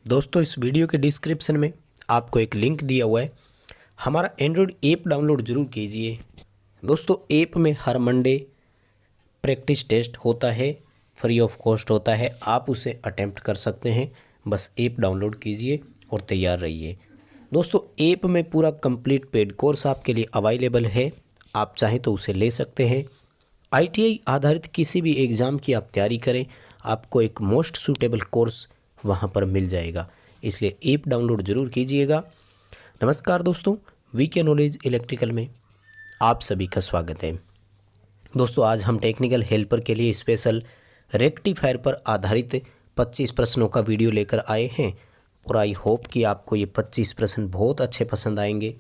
दोस्तों इस वीडियो के डिस्क्रिप्शन में आपको एक लिंक दिया हुआ है। हमारा एंड्रॉयड ऐप डाउनलोड ज़रूर कीजिए। दोस्तों ऐप में हर मंडे प्रैक्टिस टेस्ट होता है, फ्री ऑफ कॉस्ट होता है, आप उसे अटेम्प्ट कर सकते हैं। बस ऐप डाउनलोड कीजिए और तैयार रहिए। दोस्तों ऐप में पूरा कंप्लीट पेड कोर्स आपके लिए अवेलेबल है, आप चाहें तो उसे ले सकते हैं। ITI आधारित किसी भी एग्ज़ाम की आप तैयारी करें, आपको एक मोस्ट सूटेबल कोर्स वहाँ पर मिल जाएगा, इसलिए ऐप डाउनलोड ज़रूर कीजिएगा। नमस्कार दोस्तों, वीके नॉलेज इलेक्ट्रिकल में आप सभी का स्वागत है। दोस्तों आज हम टेक्निकल हेल्पर के लिए स्पेशल रेक्टिफायर पर आधारित 25 प्रश्नों का वीडियो लेकर आए हैं और आई होप कि आपको ये 25 प्रश्न बहुत अच्छे पसंद आएंगे।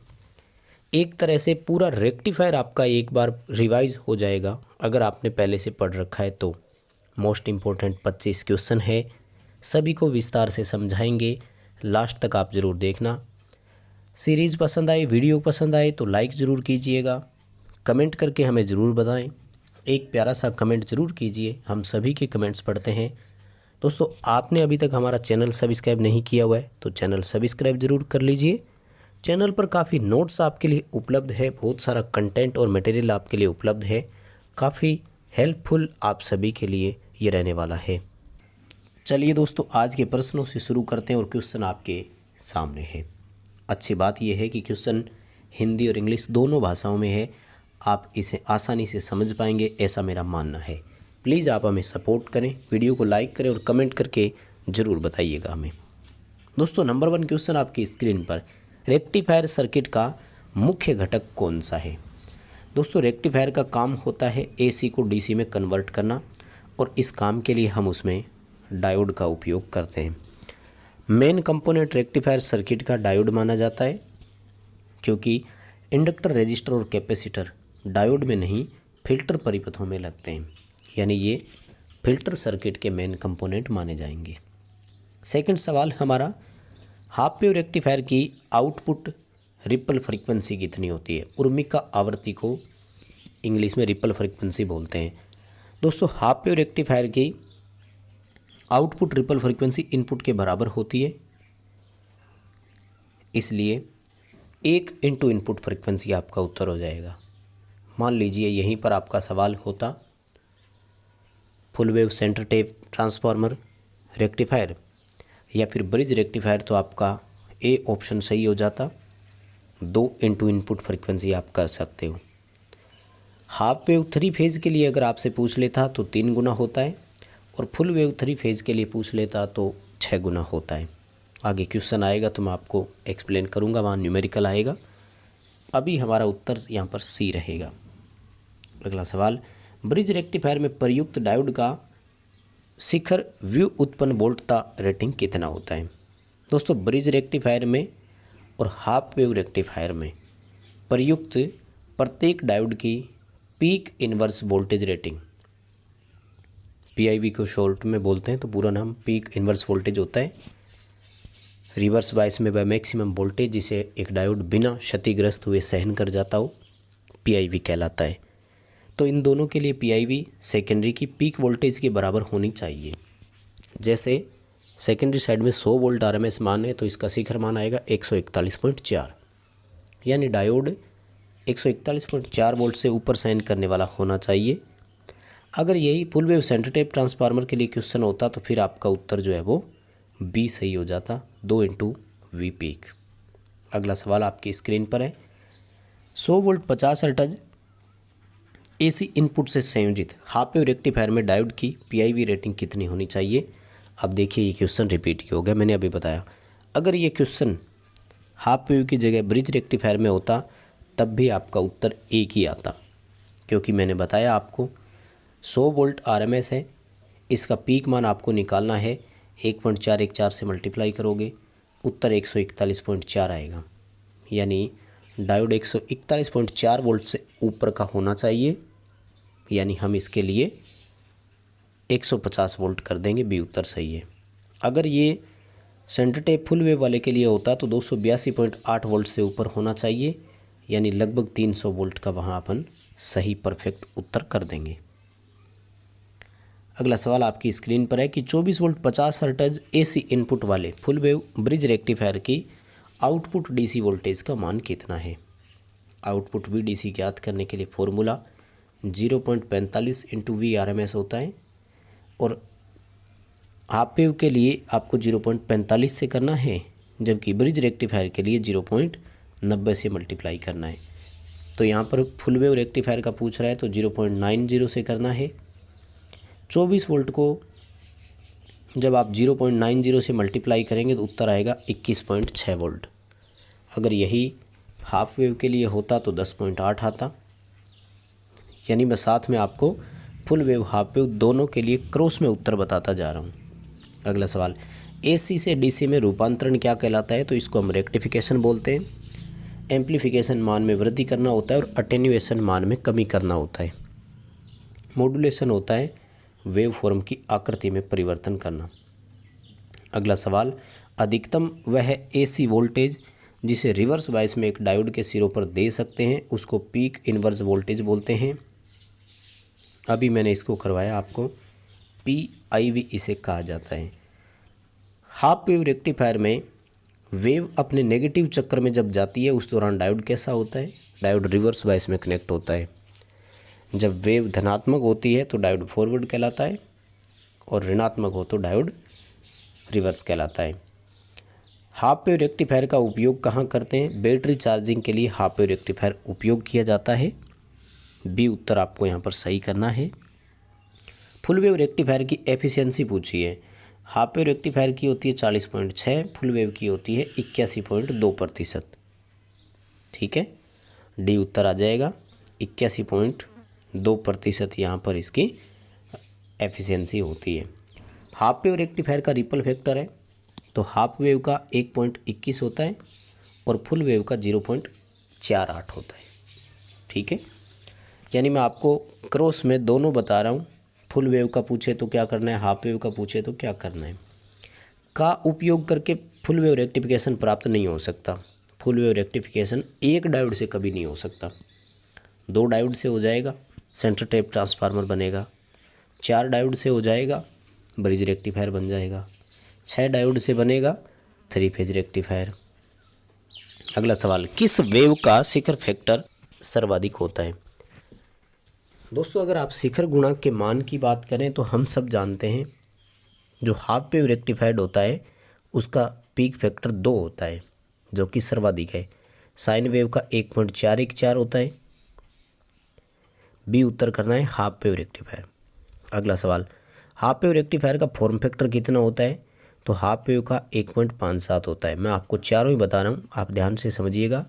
एक तरह से पूरा रेक्टिफायर आपका एक बार रिवाइज हो जाएगा अगर आपने पहले से पढ़ रखा है तो। मोस्ट इम्पोर्टेंट 25 क्वेश्चन है, सभी को विस्तार से समझाएंगे, लास्ट तक आप ज़रूर देखना। सीरीज़ पसंद आए, वीडियो पसंद आए तो लाइक ज़रूर कीजिएगा, कमेंट करके हमें ज़रूर बताएं। एक प्यारा सा कमेंट ज़रूर कीजिए, हम सभी के कमेंट्स पढ़ते हैं। दोस्तों आपने अभी तक हमारा चैनल सब्सक्राइब नहीं किया हुआ है तो चैनल सब्सक्राइब ज़रूर कर लीजिए। चैनल पर काफ़ी नोट्स आपके लिए उपलब्ध है, बहुत सारा कंटेंट और मटेरियल आपके लिए उपलब्ध है, काफ़ी हेल्पफुल आप सभी के लिए ये रहने वाला है। चलिए दोस्तों आज के प्रश्नों से शुरू करते हैं और क्वेश्चन आपके सामने है। अच्छी बात यह है कि क्वेश्चन हिंदी और इंग्लिश दोनों भाषाओं में है, आप इसे आसानी से समझ पाएंगे ऐसा मेरा मानना है। प्लीज़ आप हमें सपोर्ट करें, वीडियो को लाइक करें और कमेंट करके ज़रूर बताइएगा हमें। दोस्तों नंबर 1 क्वेश्चन आपकी स्क्रीन पर, रेक्टिफायर सर्किट का मुख्य घटक कौन सा है। दोस्तों रेक्टिफायर का काम होता है AC को DC में कन्वर्ट करना और इस काम के लिए हम उसमें डायोड का उपयोग करते हैं। मेन कंपोनेंट रेक्टिफायर सर्किट का डायोड माना जाता है, क्योंकि इंडक्टर, रेजिस्टर और कैपेसिटर डायोड में नहीं फिल्टर परिपथों में लगते हैं, यानी ये फिल्टर सर्किट के मेन कंपोनेंट माने जाएंगे। सेकंड सवाल हमारा, हाफ वेव रेक्टिफायर की आउटपुट रिपल फ्रीक्वेंसी कितनी होती है। उर्मिका आवृत्ति को इंग्लिश में रिपल फ्रीक्वेंसी बोलते हैं। दोस्तों हाफ वेव रेक्टिफायर की आउटपुट रिपल फ्रीक्वेंसी इनपुट के बराबर होती है, इसलिए 1 इंटू इनपुट फ्रीक्वेंसी आपका उत्तर हो जाएगा। मान लीजिए यहीं पर आपका सवाल होता full wave centre tap transformer rectifier या फिर ब्रिज रेक्टिफायर, तो आपका A ऑप्शन सही हो जाता। 2 इंटू इनपुट फ्रीक्वेंसी आप कर सकते हो। हाफ वेव 3 फेज़ के लिए अगर आपसे पूछ लेता तो 3 गुना होता है और फुल वेव 3 फेज़ के लिए पूछ लेता तो 6 गुना होता है। आगे क्वेश्चन आएगा तो मैं आपको एक्सप्लेन करूँगा, वहाँ न्यूमेरिकल आएगा। अभी हमारा उत्तर यहाँ पर C रहेगा। अगला सवाल, ब्रिज रेक्टिफायर में प्रयुक्त डायोड का शिखर व्यू उत्पन्न वोल्टता रेटिंग कितना होता है। दोस्तों ब्रिज रेक्टिफायर में और हाफ वेव रेक्टिफायर में प्रयुक्त प्रत्येक डायोड की peak inverse voltage rating, PIV को शॉर्ट में बोलते हैं, तो पूरा नाम पीक इनवर्स वोल्टेज होता है। रिवर्स बायस में बाय मैक्सिमम वोल्टेज, जिसे एक डायोड बिना क्षतिग्रस्त हुए सहन कर जाता हो, PIV कहलाता है। तो इन दोनों के लिए PIV सेकेंडरी की पीक वोल्टेज के बराबर होनी चाहिए। जैसे सेकेंडरी साइड में 100 वोल्ट RMS मान है तो इसका शिखर मान आएगा 141.4, यानी डायोड 141.4 वोल्ट से ऊपर सहन करने वाला होना चाहिए। अगर यही full wave centre tap transformer के लिए क्वेश्चन होता तो फिर आपका उत्तर जो है वो B सही हो जाता, 2 इंटू V पीक। अगला सवाल आपकी स्क्रीन पर है, 100 वोल्ट 50 हर्ट्ज AC इनपुट से संयोजित हाफ वेव रेक्टिफायर में डायोड की PIV रेटिंग कितनी होनी चाहिए। अब देखिए ये क्वेश्चन रिपीट हो गया, मैंने अभी बताया। अगर ये क्वेश्चन हाफ वेव की जगह ब्रिज रेक्टिफायर में होता तब भी आपका उत्तर एक ही आता, क्योंकि मैंने बताया आपको 100 वोल्ट RMS है, इसका पीक मान आपको निकालना है, 1.414 से मल्टीप्लाई करोगे, उत्तर 141.4 आएगा, यानी डायोड 141.4 वोल्ट से ऊपर का होना चाहिए, यानी हम इसके लिए 150 वोल्ट कर देंगे, B उत्तर सही है। अगर ये सेंटर टेप फुल वेव वाले के लिए होता तो 282.8 वोल्ट से ऊपर होना चाहिए, यानी लगभग 300 वोल्ट का वहाँ अपन सही परफेक्ट उत्तर कर देंगे। अगला सवाल आपकी स्क्रीन पर है कि 24 वोल्ट 50 हर्ट्ज एसी इनपुट वाले फुल वेव ब्रिज रेक्टिफायर की आउटपुट डीसी वोल्टेज का मान कितना है। आउटपुट VDC ज्ञात करने के लिए फॉर्मूला 0.45 इंटू VRMS होता है और हाफ वेव के लिए आपको 0.45 से करना है, जबकि ब्रिज रेक्टिफायर के लिए 0.90 से मल्टीप्लाई करना है। तो यहाँ पर फुल वेव रेक्टिफायर का पूछ रहा है तो 0.90 से करना है। 24 वोल्ट को जब आप 0.90 से मल्टीप्लाई करेंगे तो उत्तर आएगा 21.6 वोल्ट। अगर यही हाफ वेव के लिए होता तो 10.8 आता। यानी मैं साथ में आपको फुल वेव हाफ वेव दोनों के लिए क्रॉस में उत्तर बताता जा रहा हूँ। अगला सवाल, AC से DC में रूपांतरण क्या कहलाता है। तो इसको हम रेक्टिफिकेशन बोलते हैं। एम्प्लीफिकेशन मान में वृद्धि करना होता है और अटेन्यूएशन मान में कमी करना होता है। मॉड्यूलेशन होता है वेव फॉर्म की आकृति में परिवर्तन करना। अगला सवाल, अधिकतम वह AC वोल्टेज जिसे रिवर्स बायस में एक डायोड के सिरों पर दे सकते हैं उसको पीक इनवर्स वोल्टेज बोलते हैं। अभी मैंने इसको करवाया आपको, PIV इसे कहा जाता है। हाफ वेव रेक्टिफायर में वेव अपने नेगेटिव चक्र में जब जाती है उस दौरान डायोड कैसा होता है। डायोड रिवर्स बायस में कनेक्ट होता है। जब वेव धनात्मक होती है तो डायोड फॉरवर्ड कहलाता है और ऋणात्मक हो तो डायोड रिवर्स कहलाता है। हाफ वेव रेक्टिफायर का उपयोग कहाँ करते हैं। बैटरी चार्जिंग के लिए हाफ वेव रेक्टिफायर उपयोग किया जाता है। बी उत्तर आपको यहाँ पर सही करना है। फुल वेव रेक्टिफायर की एफिशिएंसी पूछी है। हाफ वेव रेक्टिफायर की होती है 40.6, फुल वेव की होती है 81.2%। ठीक है, डी उत्तर आ जाएगा। 81.2% यहाँ पर इसकी एफिशिएंसी होती है। हाफ वेव रेक्टिफायर का रिपल फैक्टर है तो हाफ वेव का 1.21 होता है और फुल वेव का 0.48 होता है। ठीक है, यानी मैं आपको क्रॉस में दोनों बता रहा हूँ। फुल वेव का पूछे तो क्या करना है, हाफ वेव का पूछे तो क्या करना है। का उपयोग करके फुल वेव रेक्टिफिकेशन प्राप्त नहीं हो सकता। फुल वेव रेक्टिफिकेशन एक डायोड से कभी नहीं हो सकता। 2 डायोड से हो जाएगा, सेंटर टैप ट्रांसफार्मर बनेगा। 4 डायोड से हो जाएगा, ब्रिज रेक्टिफायर बन जाएगा। 6 डायोड से बनेगा 3 फेज रेक्टिफायर। अगला सवाल, किस वेव का शिखर फैक्टर सर्वाधिक होता है। दोस्तों, अगर आप शिखर गुणांक के मान की बात करें तो हम सब जानते हैं जो हाफ वेव रेक्टिफाइड होता है उसका पीक फैक्टर 2 होता है जो कि सर्वाधिक है। साइन वेव का 1.414 होता है। बी उत्तर करना है हाफ वेव रेक्टिफायर। अगला सवाल, हाफ वेव रेक्टिफायर का फॉर्म फैक्टर कितना होता है। तो हाफ वेव का 1.57 होता है। मैं आपको चारों ही बता रहा हूँ, आप ध्यान से समझिएगा।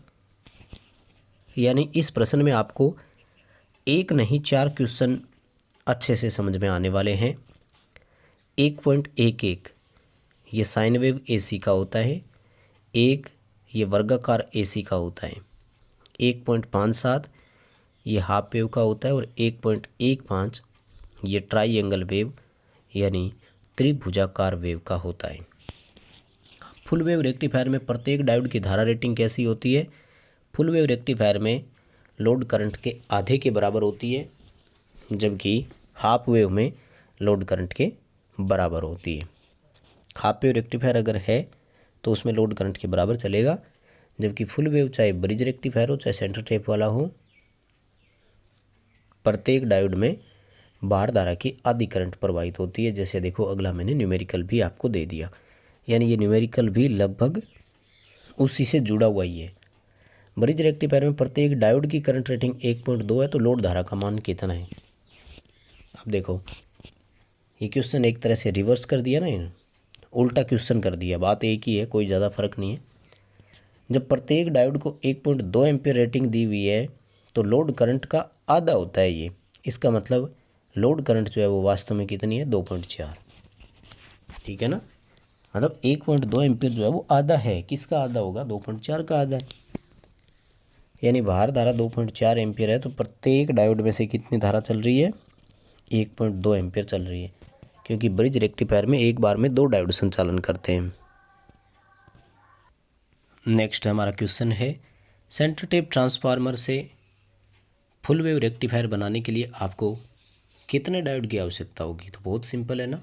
यानी इस प्रश्न में आपको एक नहीं 4 क्वेश्चन अच्छे से समझ में आने वाले हैं। 1.11 ये साइन वेव AC का होता है। 1 ये वर्गाकार AC का होता है। 1.57 ये हाफ वेव का होता है और 1.15 ये ट्राइएंगल वेव यानी त्रिभुजाकार वेव का होता है। फुल वेव रेक्टिफायर में प्रत्येक डायोड की धारा रेटिंग कैसी होती है। फुल वेव रेक्टिफायर में लोड करंट के आधे के बराबर होती है, जबकि हाफ वेव में लोड करंट के बराबर होती है। हाफ वेव रेक्टिफायर अगर है तो उसमें लोड करंट के बराबर चलेगा, जबकि फुल वेव चाहे ब्रिज रेक्टिफायर हो चाहे सेंटर टैप वाला हो, प्रत्येक डायोड में बाहर धारा की आधी करंट प्रवाहित होती है। जैसे देखो, अगला मैंने न्यूमेरिकल भी आपको दे दिया, यानी ये न्यूमेरिकल भी लगभग उसी से जुड़ा हुआ ही है। ब्रिज रेक्टिफायर में प्रत्येक डायोड की करंट रेटिंग 1.2 है तो लोड धारा का मान कितना है। अब देखो, ये क्वेश्चन एक तरह से रिवर्स कर दिया ना, उल्टा क्वेश्चन कर दिया। बात एक ही है, कोई ज़्यादा फर्क नहीं है। जब प्रत्येक डायोड को 1.2 एम्पीयर रेटिंग दी हुई है तो लोड करंट का आधा होता है ये। इसका मतलब लोड करंट जो है वो वास्तव में कितनी है, 2.4। ठीक है ना, मतलब 1.2 एम्पीयर जो है वो आधा है। किसका आधा होगा, 2.4 का आधा है। यानी बाहर धारा 2.4 एम्पीयर है तो प्रत्येक डायोड में से कितनी धारा चल रही है, 1.2 एम्पीयर चल रही है, क्योंकि ब्रिज रेक्टिफायर में एक बार में 2 डायोड संचालन करते हैं। नेक्स्ट हमारा क्वेश्चन है, सेंटर टैप ट्रांसफार्मर से फुल वेव रेक्टिफायर बनाने के लिए आपको कितने डायोड की आवश्यकता होगी? तो बहुत सिंपल है ना,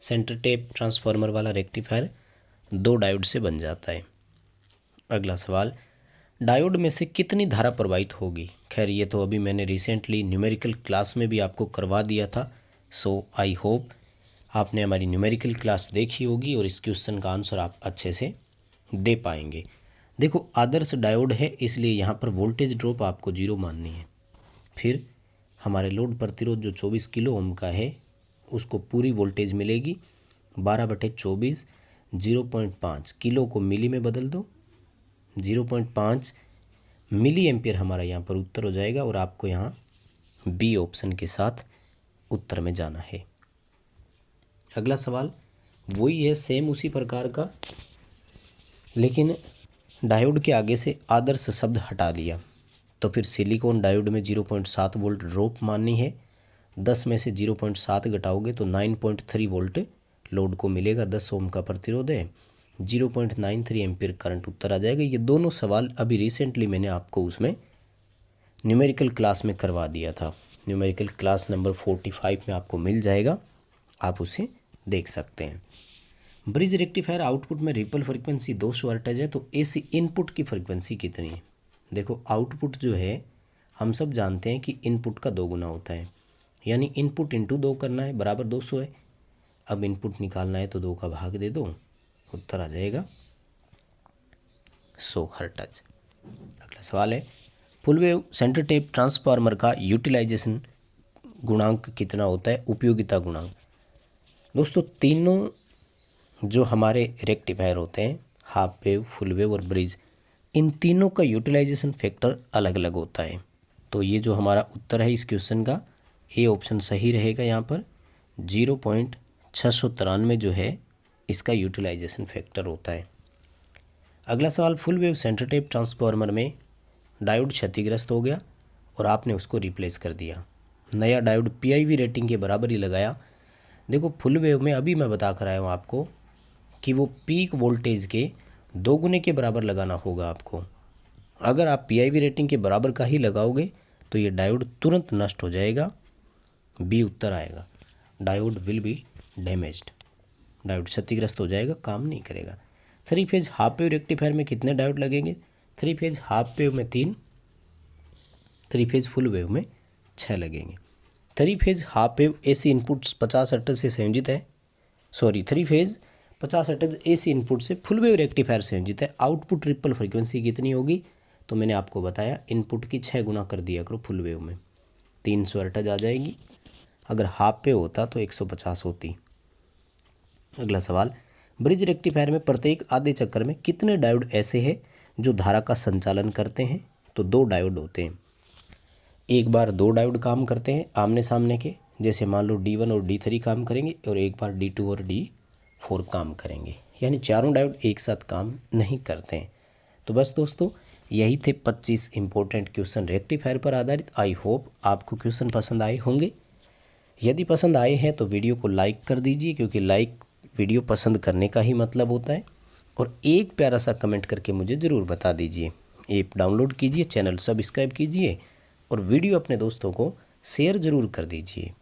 सेंटर टेप ट्रांसफार्मर वाला रेक्टिफायर 2 डायोड से बन जाता है। अगला सवाल, डायोड में से कितनी धारा प्रवाहित होगी? खैर ये तो अभी मैंने रिसेंटली न्यूमेरिकल क्लास में भी आपको करवा दिया था। सो आई होप आपने हमारी न्यूमेरिकल क्लास देखी होगी और इस क्वेश्चन का आंसर आप अच्छे से दे पाएंगे। देखो आदर्श डायोड है इसलिए यहाँ पर वोल्टेज ड्रॉप आपको 0 माननी है। फिर हमारे लोड प्रतिरोध जो 24 किलो ओम का है उसको पूरी वोल्टेज मिलेगी 12/24, 0.5 किलो को मिली में बदल दो, 0.5 मिली एम्पियर हमारा यहाँ पर उत्तर हो जाएगा और आपको यहाँ बी ऑप्शन के साथ उत्तर में जाना है। अगला सवाल वही है, सेम उसी प्रकार का, लेकिन डायोड के आगे से आदर्श शब्द हटा दिया। तो फिर सिलिकॉन डायोड में 0.7 वोल्ट ड्रॉप माननी है। 10 में से 0.7 घटाओगे तो 9.3 वोल्ट लोड को मिलेगा। 10 ओम का प्रतिरोध है, 0.93 एम्पीयर करंट उत्तर आ जाएगा। ये दोनों सवाल अभी रिसेंटली मैंने आपको उसमें न्यूमेरिकल क्लास में करवा दिया था। न्यूमेरिकल क्लास नंबर 45 में आपको मिल जाएगा, आप उसे देख सकते हैं। ब्रिज रेक्टिफायर आउटपुट में रिपल फ्रीक्वेंसी 200 हर्ट्ज है, तो एसी इनपुट की फ्रीक्वेंसी कितनी है? देखो आउटपुट जो है हम सब जानते हैं कि इनपुट का 2 गुना होता है, यानी इनपुट इंटू 2 करना है, बराबर 200 है। अब इनपुट निकालना है तो 2 का भाग दे दो, उत्तर आ जाएगा 100 हर्ट्ज। अगला सवाल है, full wave centre tap transformer का यूटिलाइजेशन गुणांक कितना होता है? उपयोगिता गुणांक। दोस्तों तीनों जो हमारे रेक्टिफायर होते हैं, हाफ वेव, फुल वेव और ब्रिज, इन तीनों का यूटिलाइजेशन फैक्टर अलग अलग होता है। तो ये जो हमारा उत्तर है इस क्वेश्चन का, ए ऑप्शन सही रहेगा। यहाँ पर 0.693 जो है इसका यूटिलाइजेशन फैक्टर होता है। अगला सवाल, full wave centre tap transformer में डायोड क्षतिग्रस्त हो गया और आपने उसको रिप्लेस कर दिया, नया डायोड पीआईवी रेटिंग के बराबर ही लगाया। देखो फुल वेव में अभी मैं बता कर आया हूँ आपको कि वो पीक वोल्टेज के 2 गुने के बराबर लगाना होगा आपको। अगर आप पीआईवी रेटिंग के बराबर का ही लगाओगे तो ये डायोड तुरंत नष्ट हो जाएगा, बी उत्तर आएगा। Diode will be damaged, diode क्षतिग्रस्त हो जाएगा, काम नहीं करेगा। 3 फेज हाफ वेव रेक्टिफायर में कितने डायोड लगेंगे? 3 फेज हाफ वेव में 3, 3 फेज फुल वेव में 6 लगेंगे। 3 phase half wave AC input 50 hertz से संयोजित है, 3 फेज 50 हर्ट्ज एसी इनपुट से फुल वेव रेक्टिफायर संयोजित है। आउटपुट रिपल फ्रीक्वेंसी कितनी होगी? तो मैंने आपको बताया इनपुट की 6 गुना कर दिया करो फुल वेव में, 300 हर्ट्ज आ जाएगी। अगर हाफ वेव होता तो 150 होती। अगला सवाल, ब्रिज रेक्टिफायर में प्रत्येक आधे चक्कर में कितने डायोड ऐसे हैं जो धारा का संचालन करते हैं? तो 2 डायोड होते हैं। एक बार 2 डायोड काम करते हैं आमने सामने के, जैसे मान लो D1 और D3 काम करेंगे और एक बार D2 और D4 काम करेंगे, यानी चारों डायोड एक साथ काम नहीं करते हैं। तो बस दोस्तों यही थे 25 इंपॉर्टेंट क्वेश्चन रेक्टिफायर पर आधारित। आई होप आपको क्वेश्चन पसंद आए होंगे। यदि पसंद आए हैं तो वीडियो को लाइक कर दीजिए, क्योंकि लाइक वीडियो पसंद करने का ही मतलब होता है। और एक प्यारा सा कमेंट करके मुझे ज़रूर बता दीजिए। ऐप डाउनलोड कीजिए, चैनल सब्सक्राइब कीजिए और वीडियो अपने दोस्तों को शेयर ज़रूर कर दीजिए।